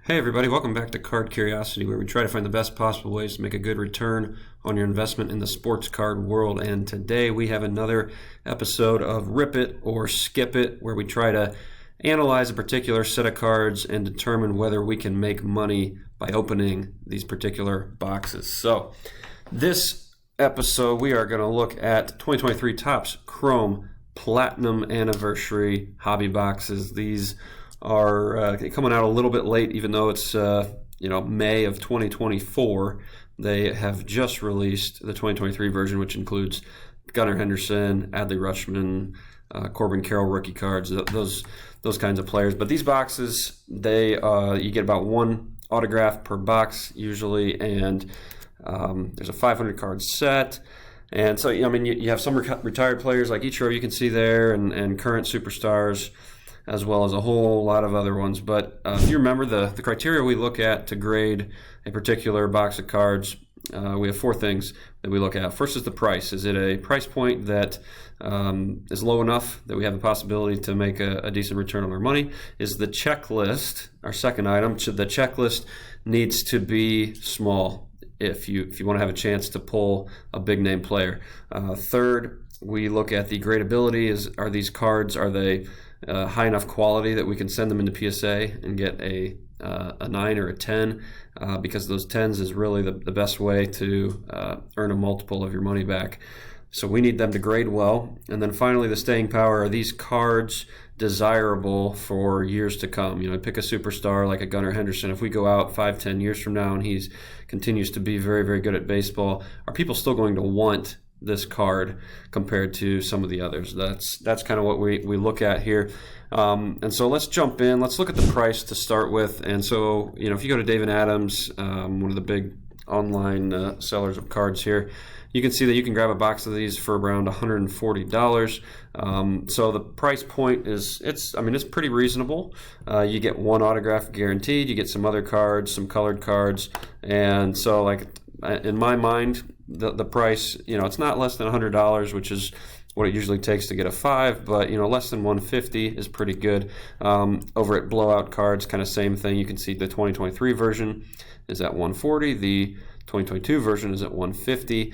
Hey everybody, welcome back to Card Curiosity, where we try to find the best possible ways to make a good return on your investment in the sports card world. And today we have another episode of Rip It or Skip It, where we try to analyze a particular set of cards and determine whether we can make money by opening these particular boxes. So this episode we are going to look at 2023 Topps Chrome Platinum Anniversary Hobby Boxes. These are coming out a little bit late, even though it's May of 2024. They have just released the 2023 version, which includes Gunnar Henderson, Adley Rutschman, Corbin Carroll rookie cards, those kinds of players. But these boxes, you get about one autograph per box usually, and there's a 500 card set. And so you have some retired players like Ichiro you can see there, and current superstars, as well as a whole lot of other ones. But if you remember, the criteria we look at to grade a particular box of cards, we have four things that we look at. First is the price. Is it a price point that is low enough that we have the possibility to make a decent return on our money? Is the checklist our second item? The checklist needs to be small if you want to have a chance to pull a big name player. Third, we look at the gradability. Are these cards, are they high enough quality that we can send them into PSA and get a 9 or a 10, because those 10s is really the best way to earn a multiple of your money back. So we need them to grade well. And then finally, the staying power. Are these cards desirable for years to come? Pick a superstar like a Gunnar Henderson. If we go out 5-10 years from now and he continues to be very, very good at baseball, are people still going to want this card compared to some of the others? That's kind of what we look at here. And so let's jump in. Let's look at the price to start with. And so, if you go to David Adams, one of the big online sellers of cards here, you can see that you can grab a box of these for around $140. So the price point it's pretty reasonable. You get one autograph guaranteed. You get some other cards, some colored cards, and so in my mind, the price, it's not less than $100, which is what it usually takes to get a 5, but less than $150 is pretty good. Over at Blowout Cards, kind of same thing. You can see the 2023 version is at $140. The 2022 version is at $150.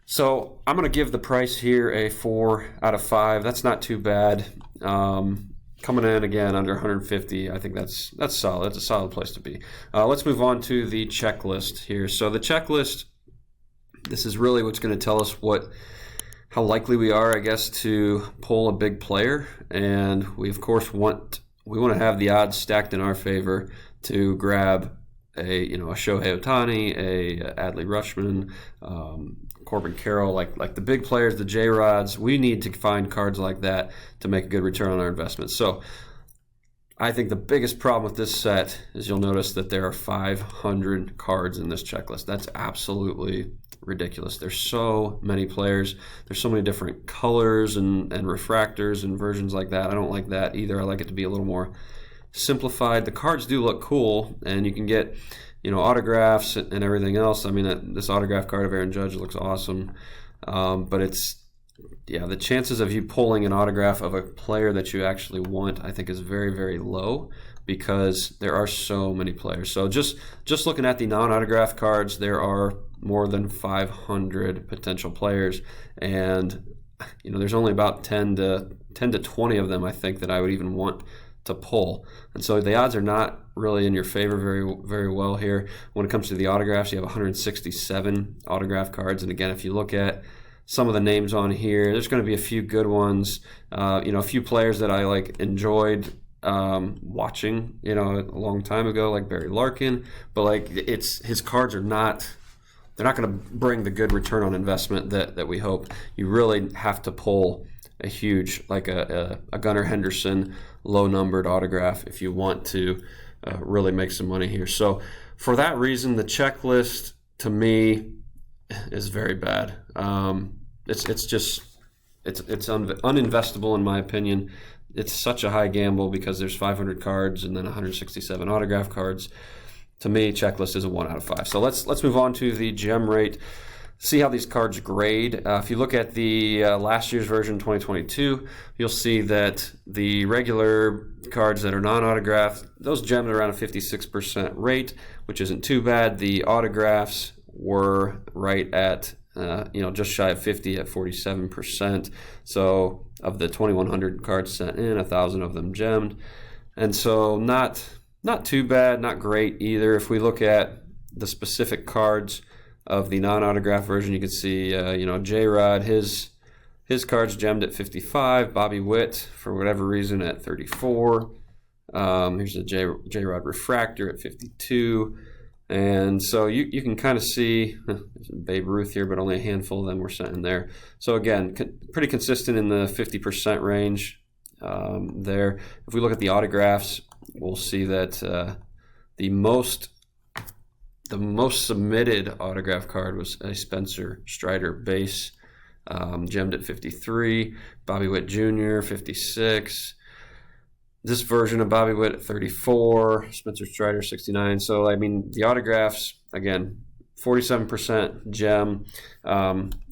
So I'm going to give the price here a 4 out of 5. That's not too bad. Coming in again under $150, I think that's solid. That's a solid place to be. Let's move on to the checklist here. So the checklist, this is really what's going to tell us how likely we are, I guess, to pull a big player. And we of course want to have the odds stacked in our favor to grab a Shohei Ohtani, a Adley Rutschman, Corbin Carroll, like the big players, the J-Rods. We need to find cards like that to make a good return on our investment. So I think the biggest problem with this set is you'll notice that there are 500 cards in this checklist. That's absolutely ridiculous. There's so many players. There's so many different colors and refractors and versions like that. I don't like that either. I like it to be a little more simplified. The cards do look cool, and you can get autographs and everything else. This autograph card of Aaron Judge looks awesome, but the chances of you pulling an autograph of a player that you actually want, I think, is very, very low, because there are so many players. So just looking at the non-autograph cards, there are more than 500 potential players, and there's only about 10 to 20 of them, I think, that I would even want to pull. And so the odds are not really in your favor very, very well here. When it comes to the autographs, you have 167 autograph cards, and again, if you look at some of the names on here, there's going to be a few good ones. A few players that I enjoyed watching, a long time ago, like Barry Larkin. But his cards are not. They're not going to bring the good return on investment that we hope. You really have to pull a huge, a Gunnar Henderson low-numbered autograph if you want to really make some money here. So for that reason, the checklist to me is very bad. It's uninvestable in my opinion. It's such a high gamble because there's 500 cards and then 167 autograph cards. To me, checklist is a 1 out of 5. So let's move on to the gem rate. see how these cards grade. If you look at the last year's version, 2022, you'll see that the regular cards that are non-autographed, those gemmed around a 56% rate, which isn't too bad. The autographs were right at just shy of 50 at 47%. So of the 2,100 cards sent in, 1,000 of them gemmed, and so not too bad, not great either. If we look at the specific cards of the non-autograph version, you can see, J-Rod, his cards gemmed at 55. Bobby Witt, for whatever reason, at 34. Here's a J-Rod refractor at 52. And so you can kind of see Babe Ruth here, but only a handful of them were sent in there. So again, pretty consistent in the 50% range there. If we look at the autographs, we'll see that the most submitted autograph card was a Spencer Strider base, gemmed at 53. Bobby Witt Jr., 56. This version of Bobby Witt at 34. Spencer Strider, 69. So, I mean, the autographs, again, 47% gem.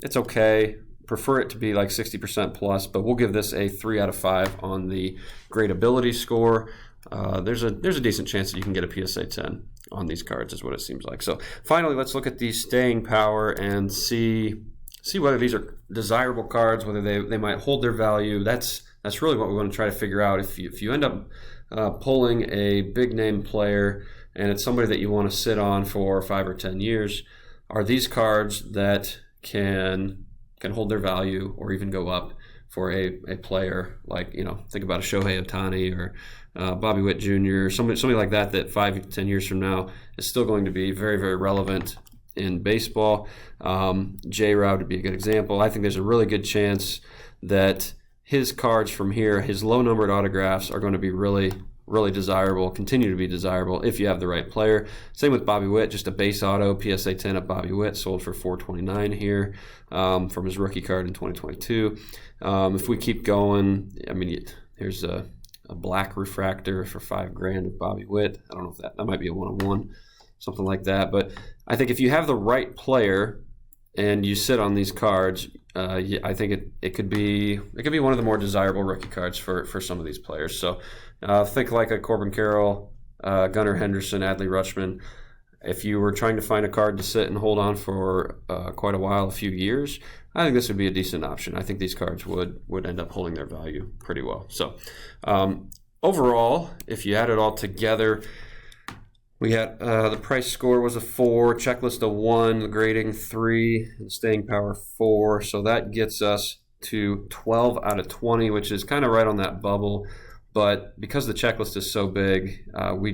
It's okay. Prefer it to be like 60% plus, but we'll give this a 3 out of 5 on the gradability score. There's a decent chance that you can get a PSA 10 on these cards, is what it seems like. So finally, let's look at the staying power and see whether these are desirable cards, whether they might hold their value. That's really what we want to try to figure out. If you end up pulling a big name player and it's somebody that you want to sit on for 5 or 10 years, are these cards that can hold their value or even go up for a player like, think about a Shohei Ohtani or Bobby Witt Jr., somebody like that 5 to 10 years from now is still going to be very, very relevant in baseball. J-Rod would be a good example. I think there's a really good chance that his cards from here, his low-numbered autographs, are going to be really, really desirable, continue to be desirable if you have the right player. Same with Bobby Witt, just a base auto, PSA 10 of Bobby Witt, sold for $429 here from his rookie card in 2022. If we keep going, I mean, here's a black refractor for $5,000 of Bobby Witt. I don't know if that might be a one-on-one, something like that. But I think if you have the right player and you sit on these cards, I think it could be one of the more desirable rookie cards for some of these players. So think like a Corbin Carroll, Gunnar Henderson, Adley Rutschman. If you were trying to find a card to sit and hold on for quite a while, a few years, I think this would be a decent option. I think these cards would end up holding their value pretty well. So overall, if you add it all together, we had the price score was a 4, checklist a 1, the grading 3, and staying power 4. So that gets us to 12 out of 20, which is kind of right on that bubble. But because the checklist is so big, we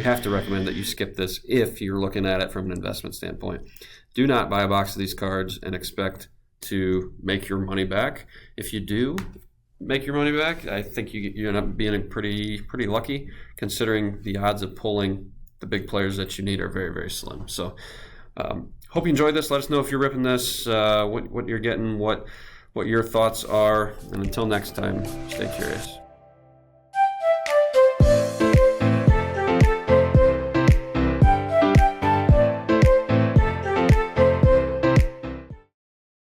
have to recommend that you skip this if you're looking at it from an investment standpoint. Do not buy a box of these cards and expect to make your money back. If you do make your money back, I think you end up being pretty lucky, considering the odds of pulling the big players that you need are very, very slim. So hope you enjoyed this. Let us know if you're ripping this, what you're getting, what your thoughts are. And until next time, stay curious.